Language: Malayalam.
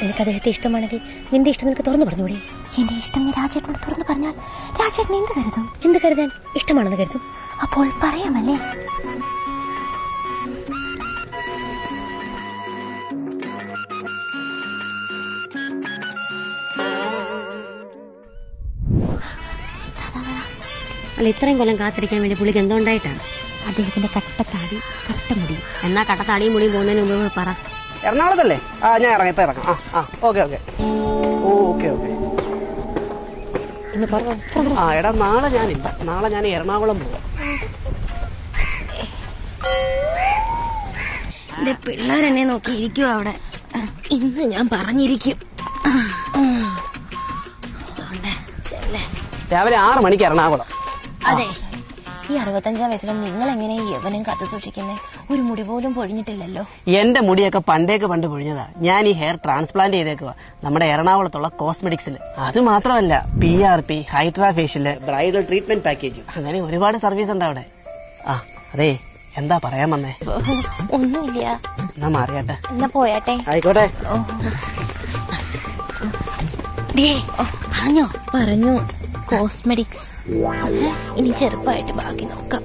നിനക്ക് അദ്ദേഹത്തെ ഇഷ്ടമാണെങ്കിൽ നിന്റെ ഇഷ്ടം നിനക്ക് തുറന്നു പറഞ്ഞുകൂടി? എന്റെ ഇഷ്ടം നീ രാജേട്ടനോട് തുറന്നു പറഞ്ഞാൽ രാജേട്ടൻ എന്ത് കരുതും? എന്ത് കരുതാൻ? ഇഷ്ടമാണെന്ന് കരുതും. അപ്പോൾ പറയാമല്ലേ? അല്ല, ഇത്രയും കൊല്ലം കാത്തിരിക്കാൻ വേണ്ടി പുള്ളിക്ക് എന്തുകൊണ്ടായിട്ടാണ്? അദ്ദേഹത്തിന്റെ കട്ടത്താടി കട്ട മുടി. എന്നാ കട്ടത്താടിയും മുടിയും പോകുന്നതിന് മുമ്പ് പറ. എറണാകുളത്തല്ലേ? ഞാൻ ഇറങ്ങാം, ഇപ്പൊ ഇറങ്ങാം. Okay okay. Okay okay. എടാ നാളെ ഞാനില്ല, നാളെ ഞാൻ എറണാകുളം പോവാം. എന്റെ പിള്ളേരെന്നെ നോക്കിയിരിക്കും അവിടെ. ഇന്ന് ഞാൻ പറഞ്ഞിരിക്കും. രാവിലെ 6 മണിക്ക് എറണാകുളം. അതെ, ഈ 65 വയസ്സിലും നിങ്ങൾ എങ്ങനെ യവനും കാത്തു സൂക്ഷിക്കുന്നേ? ഒരു മുടി പോലും പൊഴിഞ്ഞിട്ടില്ലല്ലോ. എന്റെ മുടിയൊക്കെ പണ്ട് പൊഴിഞ്ഞതാ. ഞാൻ ഈ ഹെയർ ട്രാൻസ്പ്ലാന്റ് ചെയ്തേക്കുവാ നമ്മുടെ എറണാകുളത്തുള്ള കോസ്മെറ്റിക്സിൽ. അത് മാത്രമല്ല, PRP, hydra facial, bridal treatment package, അങ്ങനെ ഒരുപാട് സർവീസ് ഉണ്ട് അവിടെ. അതെ, എന്താ പറയാൻ വന്നേ? ഒന്നുമില്ല. എന്നാ മാറിയാട്ടെ. എന്നാ പോയാട്ടെ. ആയിക്കോട്ടെ. പറഞ്ഞു കോസ്മെറ്റിക്സ്. ഇനി ചെറുപ്പമായിട്ട് ബാക്കി നോക്കാം.